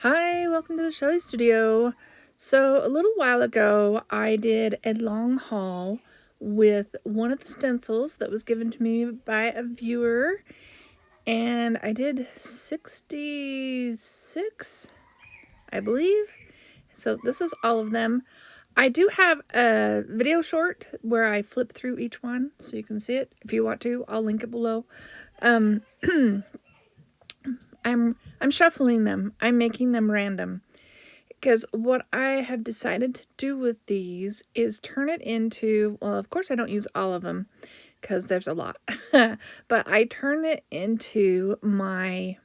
Hi, welcome to the Shelly Studio. So a little while ago, I did a long haul with one of the stencils that was given to me by a viewer, and I did 66, I believe. So this is all of them. I do have a video short where I flip through each one so you can see it. If you want to, I'll link it below. I'm shuffling them. I'm making them random. Because what I have decided to do with these is turn it into, well, of course I don't use all of them because there's a lot, but I turn it into my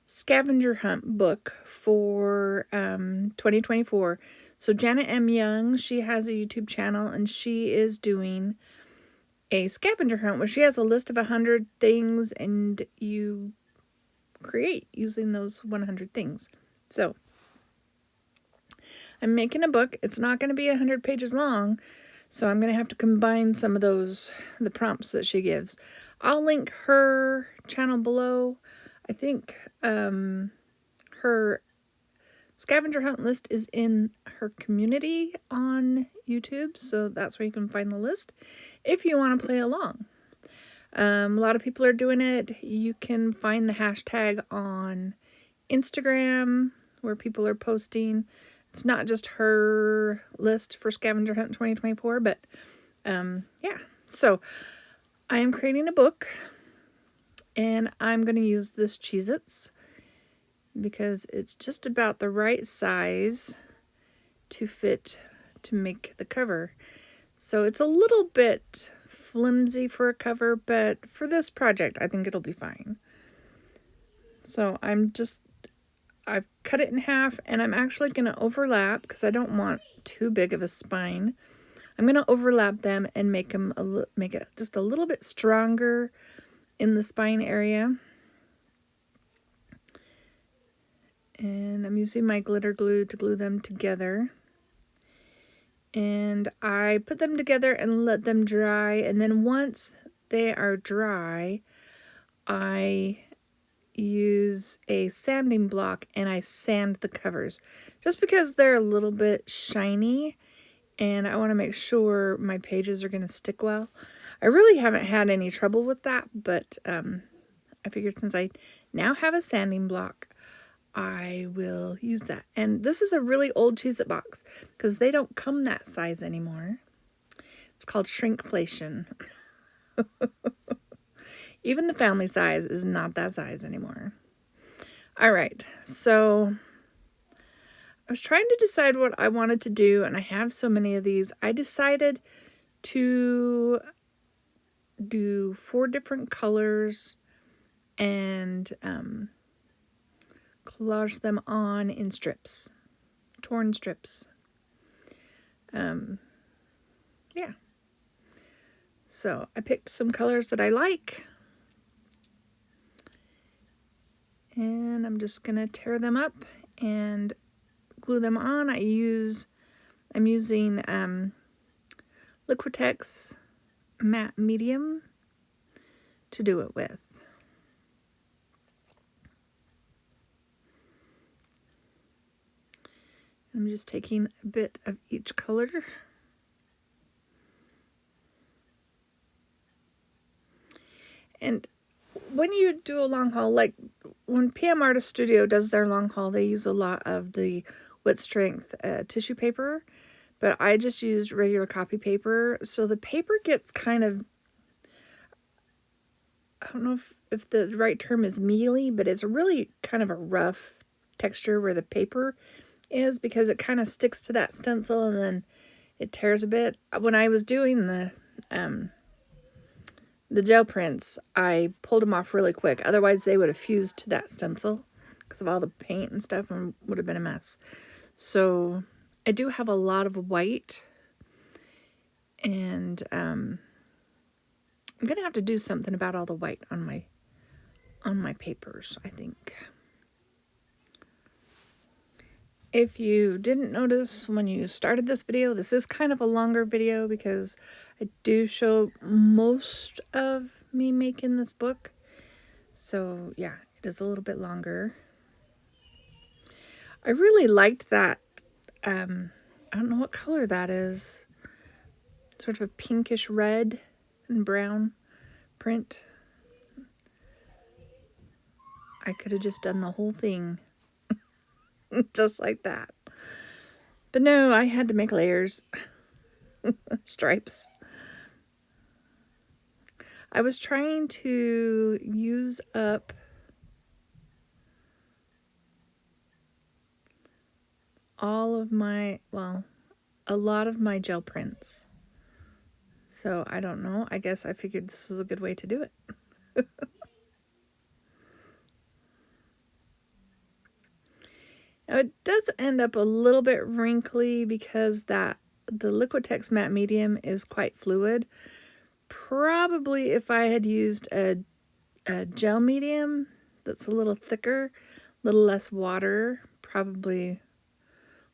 scavenger hunt book for 2024. So Janet M. Young, she has a YouTube channel and she is doing a scavenger hunt where she has a list of 100 things and you create using those 100 things. So I'm making a book. It's not going to be 100 pages long, so I'm going to have to combine some of the prompts that she gives. I'll link her channel below. I think her scavenger hunt list is in her community on YouTube, so that's where you can find the list if you want to play along. A lot of people are doing it. You can find the hashtag on Instagram where people are posting. It's not just her list for Scavenger Hunt 2024, but yeah. So I am creating a book, and I'm going to use this Cheez-Its because it's just about the right size to fit to make the cover. So it's a little bit flimsy for a cover, but for this project, I think it'll be fine. So I've cut it in half, and I'm actually going to overlap because I don't want too big of a spine. I'm going to overlap them and make it just a little bit stronger in the spine area. And I'm using my glitter glue to glue them together. And I put them together and let them dry. And then once they are dry, I use a sanding block and I sand the covers just because they're a little bit shiny and I want to make sure my pages are going to stick well. I really haven't had any trouble with that, but I figured since I now have a sanding block, I will use that. And this is a really old Cheez-It box because they don't come that size anymore. It's called shrinkflation. Even the family size is not that size anymore. All right, so I was trying to decide what I wanted to do, and I have so many of these. I decided to do 4 different colors and collage them on in strips, torn strips. Yeah. So I picked some colors that I like. And I'm just going to tear them up and glue them on. I'm using Liquitex Matte Medium to do it with. I'm just taking a bit of each color. And when you do a long haul, like when PM Artist Studio does their long haul, they use a lot of the wet strength tissue paper, but I just used regular copy paper. So the paper gets kind of, I don't know if the right term is mealy, but it's really kind of a rough texture where the paper is because it kind of sticks to that stencil and then it tears a bit. When I was doing the gel prints, I pulled them off really quick. Otherwise, they would have fused to that stencil because of all the paint and stuff and would have been a mess. So I do have a lot of white, and I'm going to have to do something about all the white on my papers, I think. If you didn't notice when you started this video, this is kind of a longer video because I do show most of me making this book. So yeah, it is a little bit longer. I really liked that. I don't know what color that is. Sort of a pinkish red and brown print. I could have just done the whole thing just like that. But no, I had to make layers. Stripes. I was trying to use up all of my, well, a lot of my gel prints. So I don't know. I guess I figured this was a good way to do it. Now it does end up a little bit wrinkly because the Liquitex matte medium is quite fluid. Probably if I had used a gel medium that's a little thicker, a little less water, probably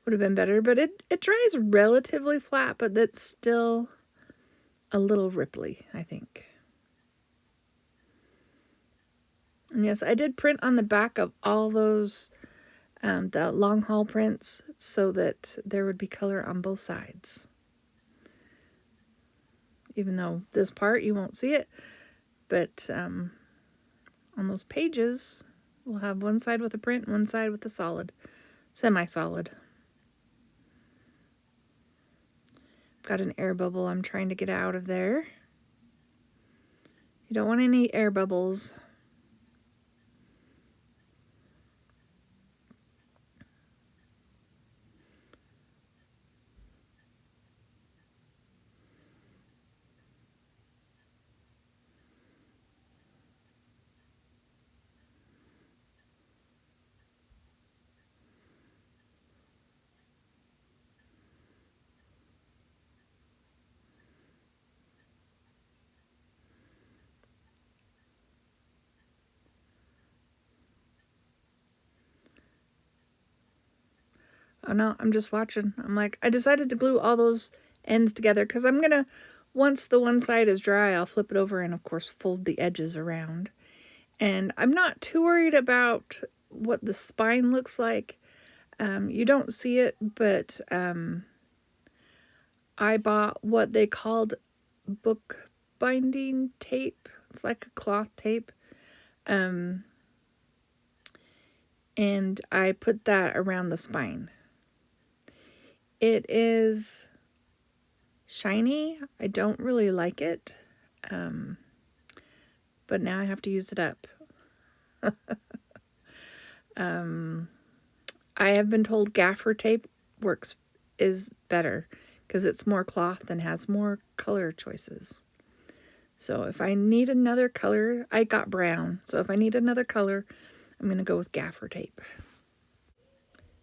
would have been better. But it dries relatively flat, but it's still a little ripply, I think. And yes, I did print on the back of all those the long haul prints so that there would be color on both sides. Even though this part you won't see it, but on those pages we'll have one side with a print, one side with a solid, semi-solid. Got an air bubble I'm trying to get out of there. You don't want any air bubbles. Oh no, I'm just watching. I'm like, I decided to glue all those ends together because I'm gonna, once the one side is dry, I'll flip it over and of course fold the edges around. And I'm not too worried about what the spine looks like. You don't see it, but I bought what they called book binding tape. It's like a cloth tape. And I put that around the spine. It is shiny. I don't really like it. But now I have to use it up. I have been told gaffer tape is better because it's more cloth and has more color choices. So if I need another color, I got brown. So if I need another color, I'm going to go with gaffer tape.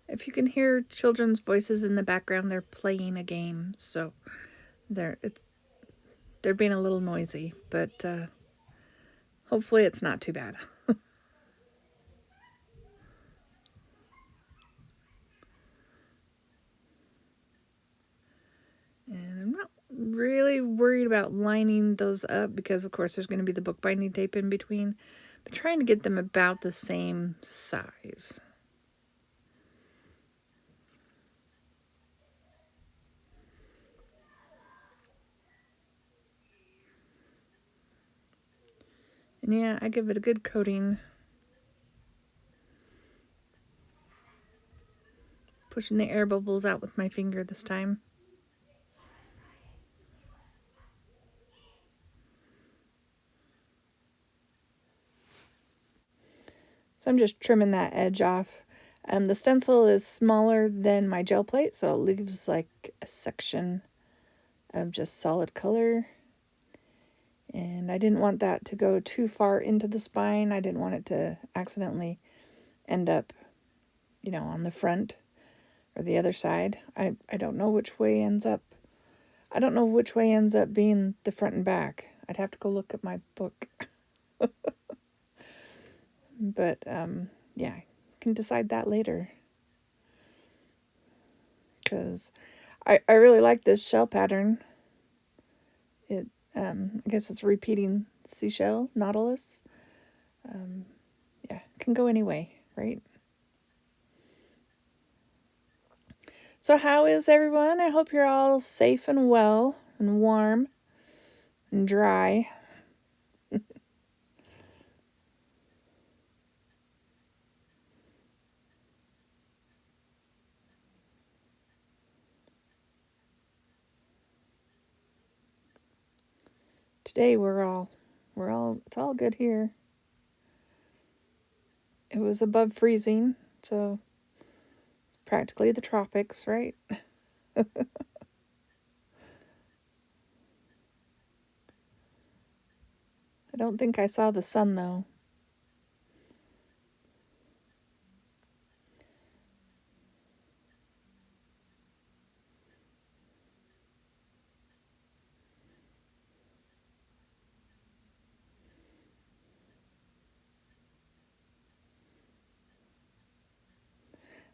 If you can hear children's voices in the background, they're playing a game. So they're being a little noisy, but hopefully it's not too bad. And I'm not really worried about lining those up because, of course, there's going to be the bookbinding tape in between. But trying to get them about the same size. And yeah, I give it a good coating. Pushing the air bubbles out with my finger this time. So I'm just trimming that edge off. The stencil is smaller than my gel plate, so it leaves like a section of just solid color. And I didn't want that to go too far into the spine. I didn't want it to accidentally end up, on the front or the other side. I don't know which way ends up. I don't know which way ends up being the front and back. I'd have to go look at my book. But, yeah, I can decide that later. Because I really like this shell pattern. It, I guess it's repeating seashell, nautilus. Yeah, can go any way, right? So how is everyone? I hope you're all safe and well and warm and dry. Today it's all good here. It was above freezing, so it's practically the tropics, right? I don't think I saw the sun though.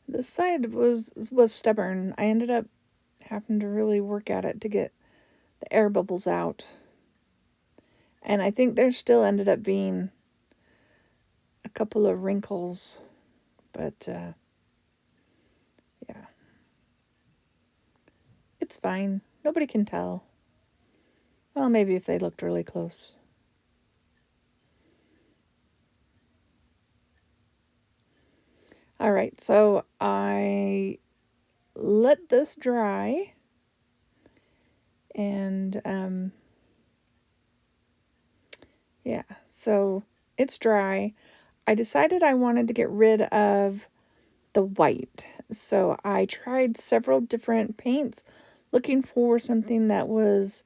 This side was stubborn. I ended up having to really work at it to get the air bubbles out. And I think there still ended up being a couple of wrinkles, but yeah, it's fine. Nobody can tell. Well, maybe if they looked really close. All right, so I let this dry, and yeah, so it's dry. I decided I wanted to get rid of the white, so I tried several different paints looking for something that was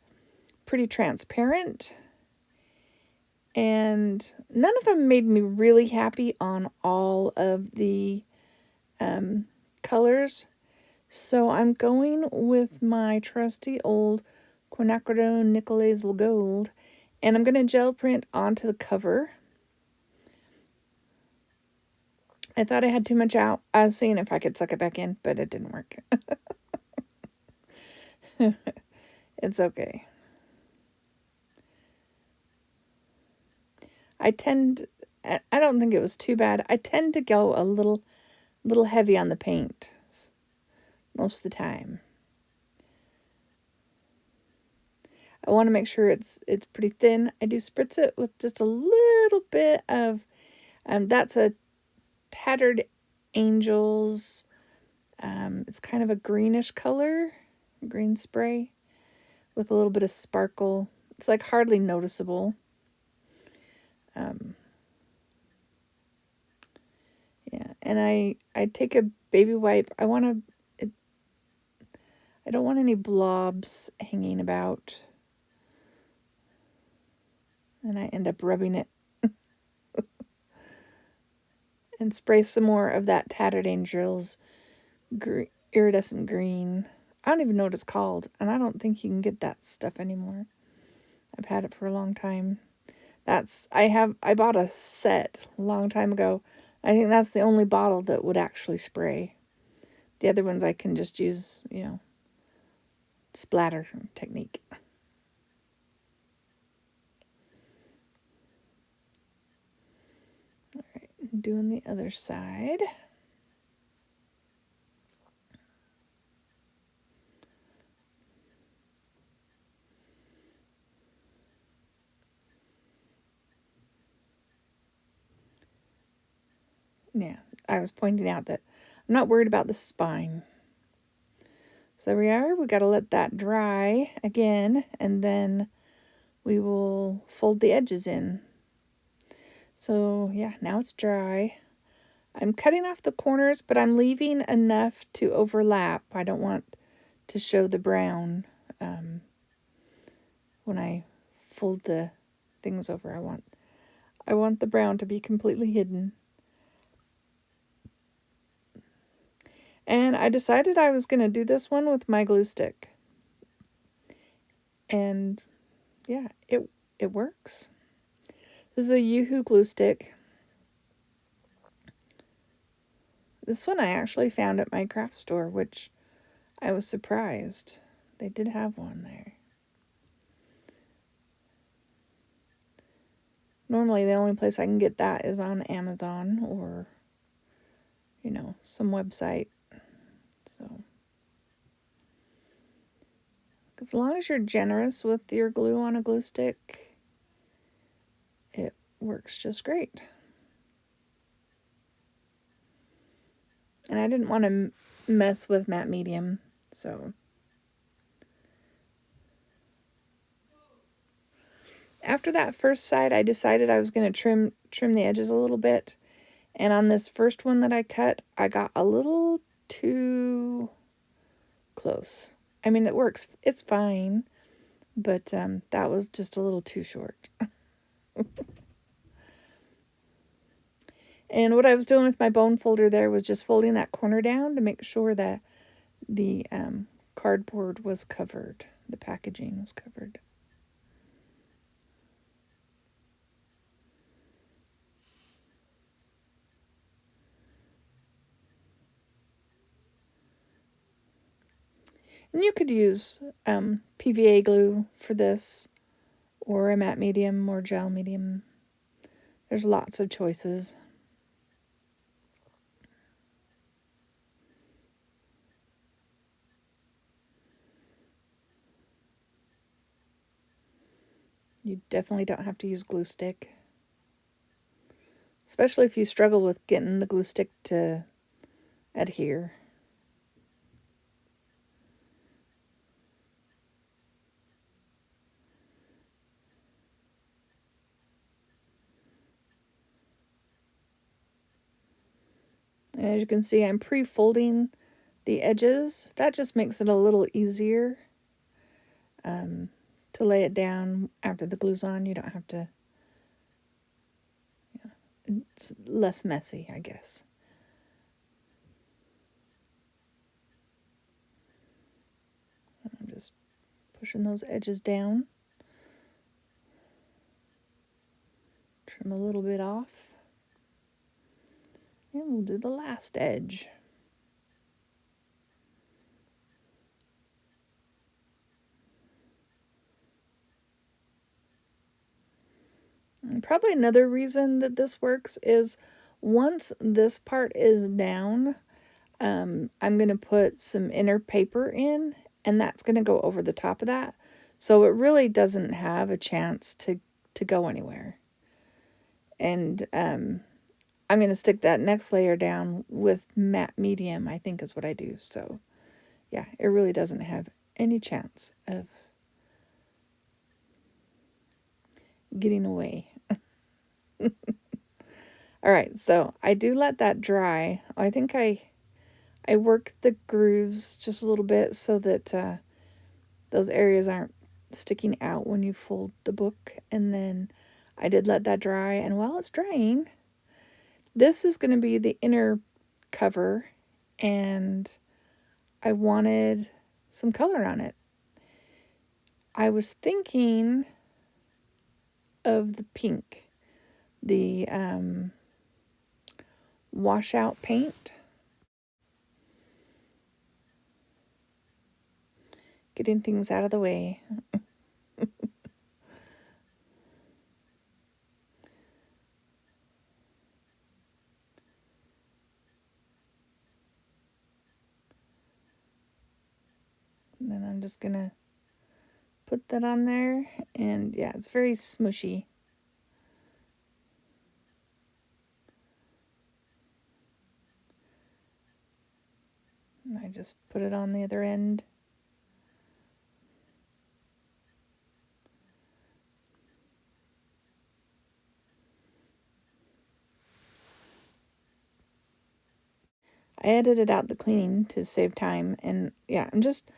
pretty transparent, and none of them made me really happy on all of the colors. So I'm going with my trusty old quinacridone nickel azle gold, and I'm going to gel print onto the cover. I thought I had too much out. I was seeing if I could suck it back in, but it didn't work. It's okay. I don't think it was too bad. I tend to go a little heavy on the paint most of the time. I want to make sure it's pretty thin. I do spritz it with just a little bit of, that's a Tattered Angels. It's kind of a greenish color, green spray with a little bit of sparkle. It's like hardly noticeable. Yeah, and I take a baby wipe. I don't want any blobs hanging about, and I end up rubbing it and spray some more of that Tattered Angels iridescent green. I don't even know what it's called, and I don't think you can get that stuff anymore. I've had it for a long time. I bought a set a long time ago. I think that's the only bottle that would actually spray. The other ones I can just use, splatter technique. All right, doing the other side. Yeah, I was pointing out that I'm not worried about the spine. So there we are. We got to let that dry again, and then we will fold the edges in. So yeah, now it's dry. I'm cutting off the corners, but I'm leaving enough to overlap. I don't want to show the brown when I fold the things over. I want the brown to be completely hidden. And I decided I was going to do this one with my glue stick. And yeah, it works. This is a Yoo-Hoo glue stick. This one I actually found at my craft store, which I was surprised. They did have one there. Normally the only place I can get that is on Amazon or, some website. So As long as you're generous with your glue on a glue stick, it works just great. And I didn't want to mess with matte medium, so. After that first side, I decided I was going to trim the edges a little bit. And on this first one that I cut, I got a little too close. I mean, it works. It's fine. But that was just a little too short. And what I was doing with my bone folder there was just folding that corner down to make sure that the cardboard was covered. The packaging was covered. And you could use PVA glue for this, or a matte medium, or gel medium. There's lots of choices. You definitely don't have to use glue stick. Especially if you struggle with getting the glue stick to adhere. And as you can see, I'm pre-folding the edges. That just makes it a little easier to lay it down after the glue's on. You don't have to, it's less messy, I guess. I'm just pushing those edges down. Trim a little bit off. And we'll do the last edge. And probably another reason that this works is once this part is down, I'm going to put some inner paper in, and that's going to go over the top of that. So it really doesn't have a chance to go anywhere. And I'm going to stick that next layer down with matte medium, I think is what I do. So yeah, it really doesn't have any chance of getting away. All right, so I do let that dry. I think I work the grooves just a little bit so that those areas aren't sticking out when you fold the book. And then I did let that dry, and while it's drying, this is going to be the inner cover, and I wanted some color on it. I was thinking of the pink, the washout paint. Getting things out of the way. And then I'm just going to put that on there. And yeah, it's very smushy. And I just put it on the other end. I edited out the cleaning to save time. And yeah, I'm just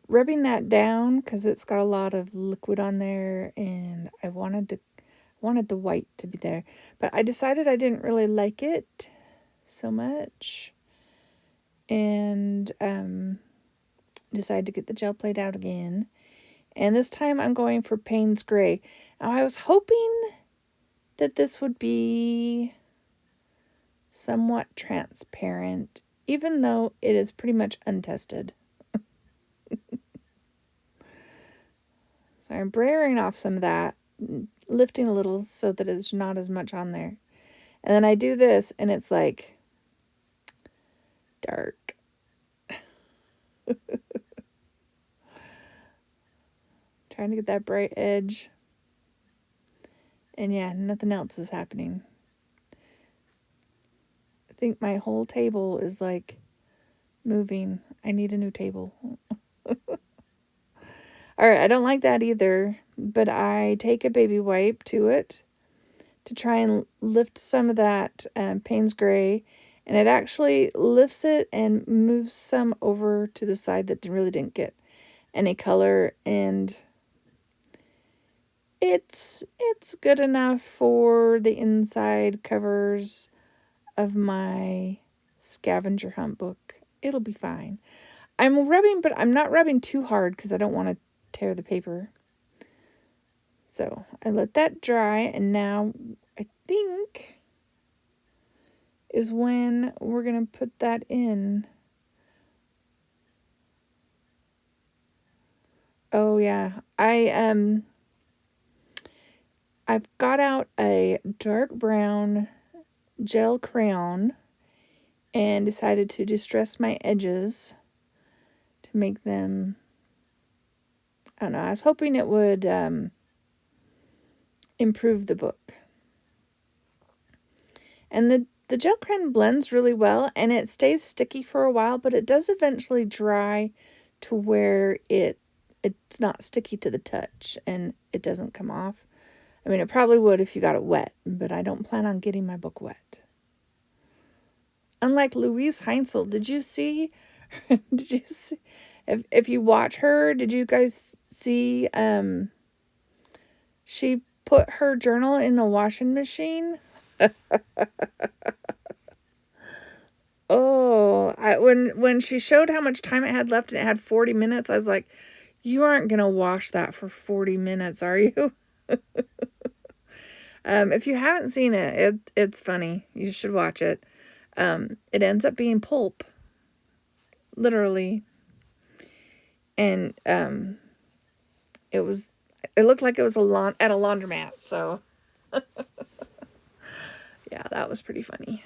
rubbing that down because it's got a lot of liquid on there, and I wanted the white to be there. But I decided I didn't really like it so much, and decided to get the gel plate out again. And this time I'm going for Payne's Gray. Now I was hoping that this would be somewhat transparent, even though it is pretty much untested. So I'm braying off some of that, lifting a little so that it's not as much on there. And then I do this, and it's like dark. trying to get that bright edge. And yeah, nothing else is happening. I think my whole table is like moving. I need a new table. All right, I don't like that either, but I take a baby wipe to it to try and lift some of that Payne's Gray, and it actually lifts it and moves some over to the side that really didn't get any color, and it's good enough for the inside covers of my Scavenger Hunt book. It'll be fine. I'm rubbing, but I'm not rubbing too hard because I don't want to tear the paper. So I let that dry, and now I think is when we're going to put that in. Oh yeah, I've got out a dark brown gel crayon and decided to distress my edges to make them, I don't know, I was hoping it would improve the book. And the gel crayon blends really well, and it stays sticky for a while, but it does eventually dry to where it's not sticky to the touch and it doesn't come off. I mean, it probably would if you got it wet, but I don't plan on getting my book wet. Unlike Louise Heinzel, did you see if you watch her, did you guys see she put her journal in the washing machine? Oh, when she showed how much time it had left and it had 40 minutes, I was like, you aren't going to wash that for 40 minutes, are you? If you haven't seen it, it's funny. You should watch it. It ends up being pulp, literally. And it looked like it was at a laundromat, so yeah, that was pretty funny.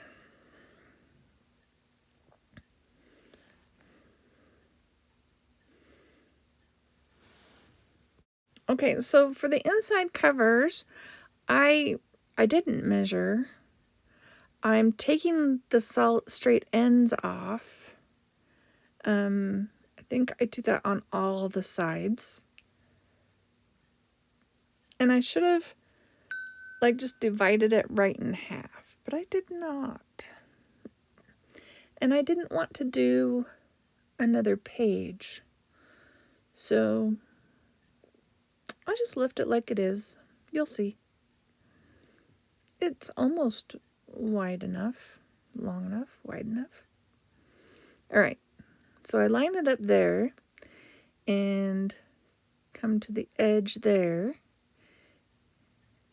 Okay, so for the inside covers, I didn't measure. I'm taking the straight ends off. I think I do that on all the sides. And I should have just divided it right in half, but I did not. And I didn't want to do another page. So I just left it like it is. You'll see. It's almost wide enough, long enough, wide enough. All right. So I line it up there and come to the edge there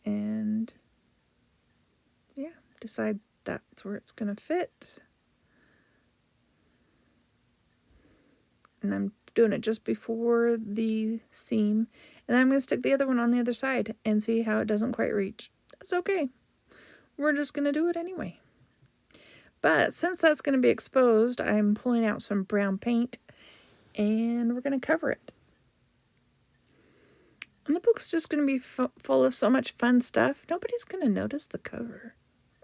and yeah, decide that's where it's going to fit. And I'm doing it just before the seam. And I'm going to stick the other one on the other side and see how it doesn't quite reach. That's okay. We're just going to do it anyway. But since that's going to be exposed, I'm pulling out some brown paint and we're going to cover it. And the book's just going to be full of so much fun stuff. Nobody's going to notice the cover.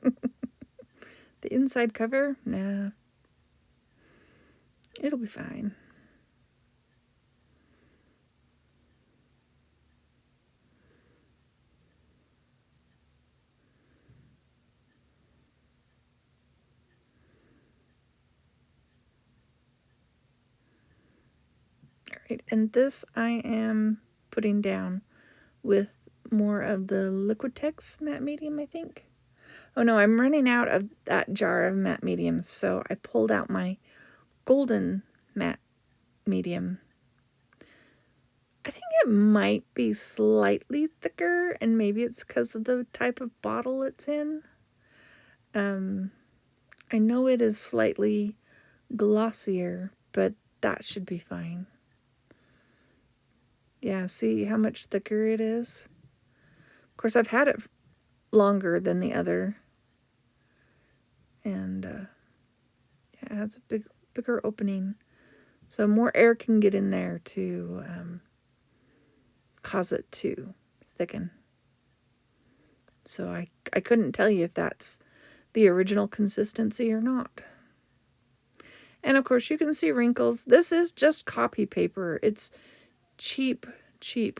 The inside cover? Nah. It'll be fine. Alright, and this I am putting down with more of the Liquitex matte medium, I think. Oh no, I'm running out of that jar of matte medium, so I pulled out my golden matte medium. I think it might be slightly thicker, and maybe it's because of the type of bottle it's in. I know it is slightly glossier, but that should be fine. Yeah, see how much thicker it is? Of course, I've had it longer than the other. And yeah, it has a bigger opening. So more air can get in there to cause it to thicken. So I couldn't tell you if that's the original consistency or not. And of course you can see wrinkles. This is just copy paper. It's cheap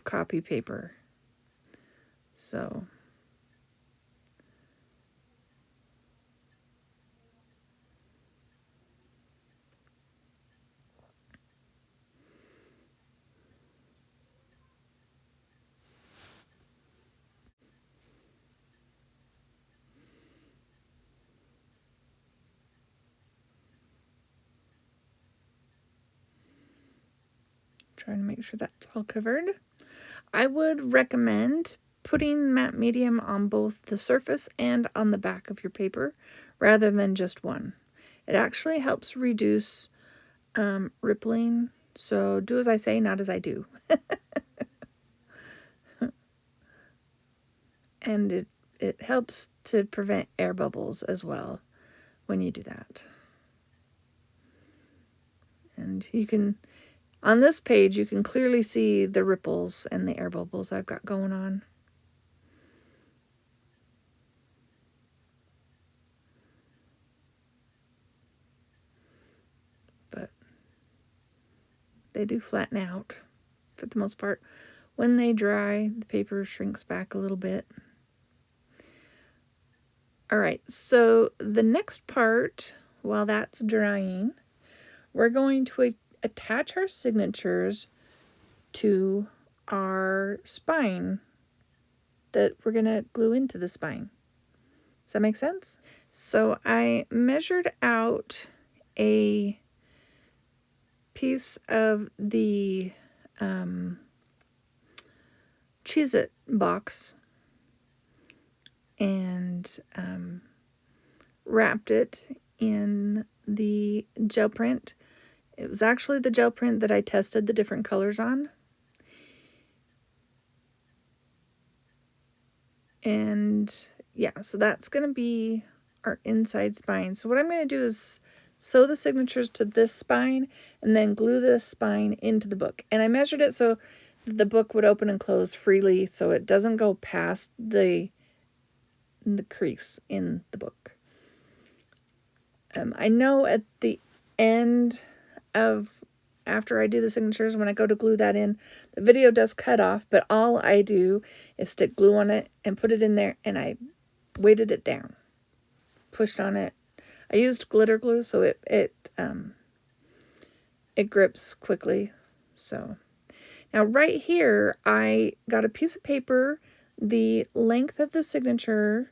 copy paper. So trying to make sure that's all covered. I would recommend putting matte medium on both the surface and on the back of your paper rather than just one. It actually helps reduce rippling. So do as I say, not as I do. And it helps to prevent air bubbles as well when you do that. And you can, on this page, you can clearly see the ripples and the air bubbles I've got going on. But they do flatten out for the most part. When they dry, the paper shrinks back a little bit. All right, so the next part, while that's drying, we're going to attach our signatures to our spine that we're going to glue into the spine. Does that make sense? So I measured out a piece of the Cheez-It box and wrapped it in the gel print. It was actually the gel print that I tested the different colors on. And yeah, so that's going to be our inside spine. So what I'm going to do is sew the signatures to this spine and then glue this spine into the book. And I measured it so the book would open and close freely so it doesn't go past the crease in the book. I know at the end of, after I do the signatures, when I go to glue that in, the video does cut off, but all I do is stick glue on it and put it in there, and I weighted it down, pushed on it. I used glitter glue, so it grips quickly. So now right here, I got a piece of paper the length of the signature,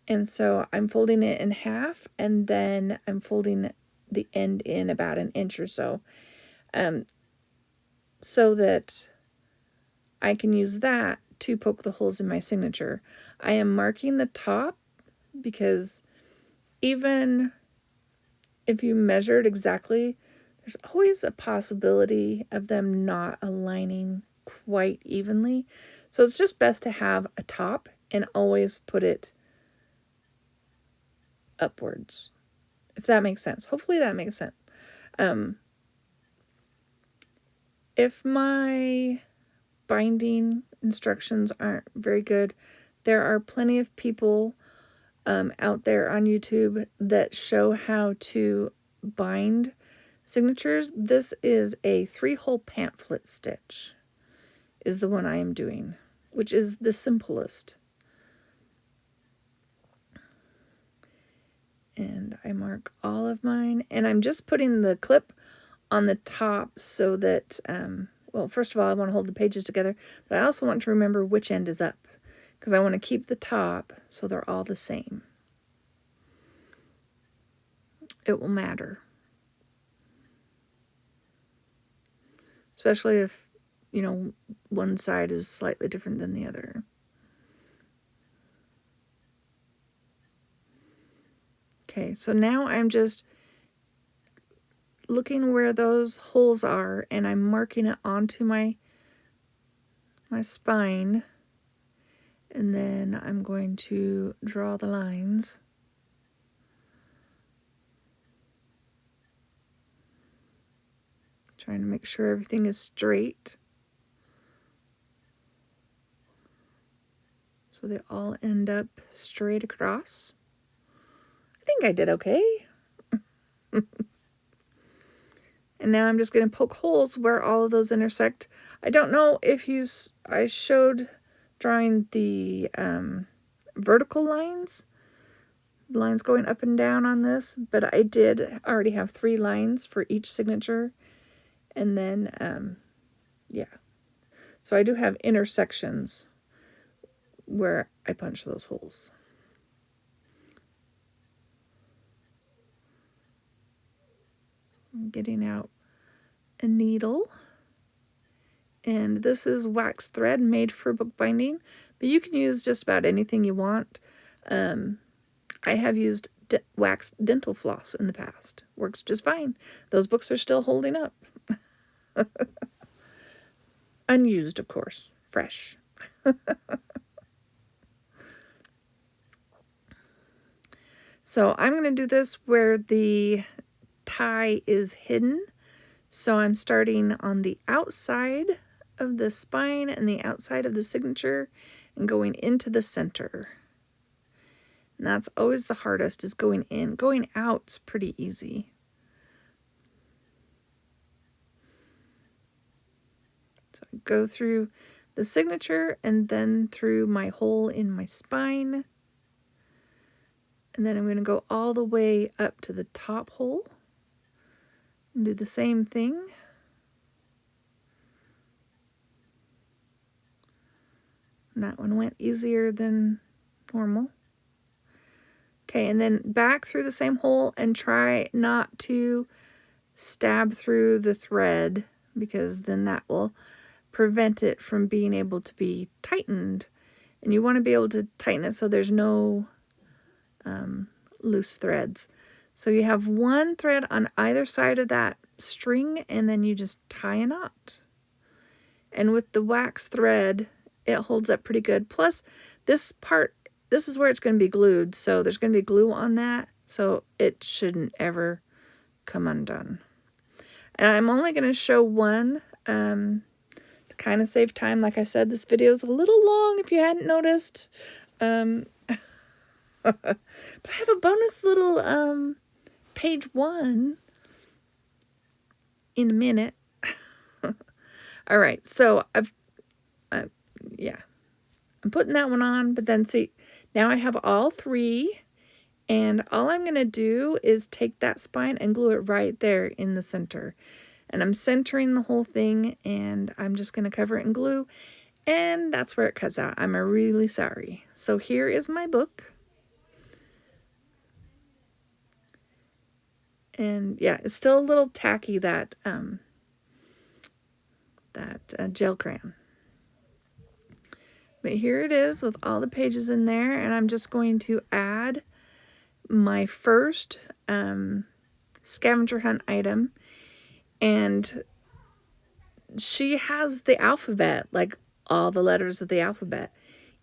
and so I'm folding it in half, and then I'm folding the end in about an inch or so, so that I can use that to poke the holes in my signature. I am marking the top because even if you measured exactly, there's always a possibility of them not aligning quite evenly. So it's just best to have a top and always put it upwards, if that makes sense. Hopefully that makes sense. If my binding instructions aren't very good, there are plenty of people out there on YouTube that show how to bind signatures. This is a 3-hole pamphlet stitch is the one I am doing, which is the simplest. And I mark all of mine, and I'm just putting the clip on the top so that, well, first of all, I want to hold the pages together, but I also want to remember which end is up, because I want to keep the top so they're all the same. It will matter. Especially if, you know, one side is slightly different than the other. Okay, so now I'm just looking where those holes are, and I'm marking it onto my spine, and then I'm going to draw the lines. Trying to make sure everything is straight. so they all end up straight across. I think I did okay. And now I'm just going to poke holes where all of those intersect. I don't know if I showed drawing the vertical lines going up and down on this, but I did already have 3 lines for each signature. And then, yeah. So I do have intersections where I punch those holes. I'm getting out a needle. And this is wax thread made for bookbinding, but you can use just about anything you want. I have used wax dental floss in the past. Works just fine. Those books are still holding up. Unused, of course. Fresh. So I'm going to do this where the tie is hidden. So I'm starting on the outside of the spine and the outside of the signature and going into the center. And that's always the hardest, is going in. Going out's pretty easy. So I go through the signature and then through my hole in my spine. And then I'm going to go all the way up to the top hole and do the same thing. And that one went easier than normal. Okay, and then back through the same hole and try not to stab through the thread, because then that will prevent it from being able to be tightened. And you want to be able to tighten it so there's no loose threads. So you have one thread on either side of that string, and then you just tie a knot. And with the wax thread, it holds up pretty good. Plus, this part, this is where it's going to be glued, so there's going to be glue on that, so it shouldn't ever come undone. And I'm only going to show one to kind of save time. Like I said, this video is a little long if you hadn't noticed. But I have a bonus little page 1 in a minute. All right, so yeah, I'm putting that one on, but then see, now I have all 3, and all I'm going to do is take that spine and glue it right there in the center. And I'm centering the whole thing, and I'm just going to cover it in glue, and that's where it cuts out. I'm really sorry. So here is my book. And yeah, it's still a little tacky, that gel crayon. But here it is with all the pages in there, and I'm just going to add my first scavenger hunt item. And she has the alphabet, like all the letters of the alphabet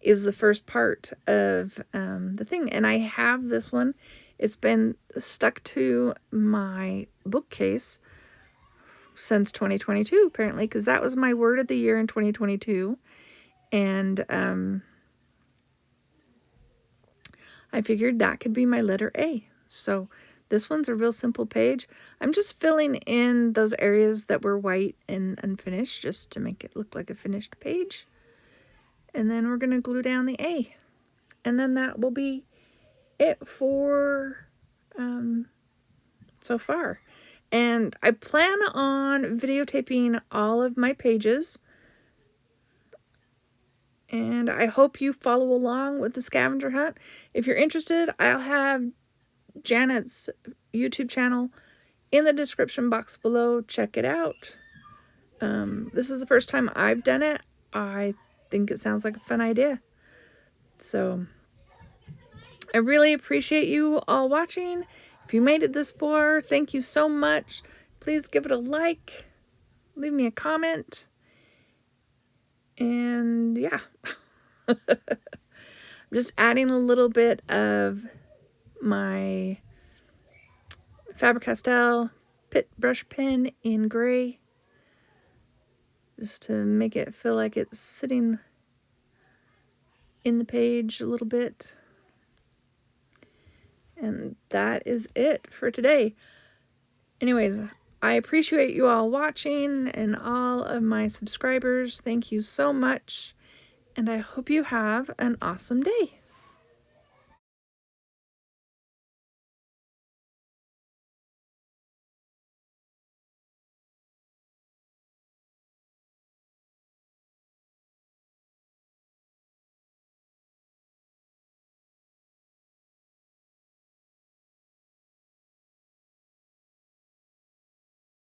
is the first part of the thing. And I have this one. It's been stuck to my bookcase since 2022, apparently, because that was my word of the year in 2022. And I figured that could be my letter A. So this one's a real simple page. I'm just filling in those areas that were white and unfinished just to make it look like a finished page. And then we're going to glue down the A. And then that will be it for so far. And I plan on videotaping all of my pages. And I hope you follow along with the scavenger hunt. If you're interested, I'll have Janet's YouTube channel in the description box below. Check it out. This is the first time I've done it. I think it sounds like a fun idea. So I really appreciate you all watching. If you made it this far, thank you so much. Please give it a like, leave me a comment, and yeah. I'm just adding a little bit of my Faber-Castell Pit Brush Pen in gray, just to make it feel like it's sitting in the page a little bit. And that is it for today. Anyways, I appreciate you all watching and all of my subscribers. Thank you so much. And I hope you have an awesome day.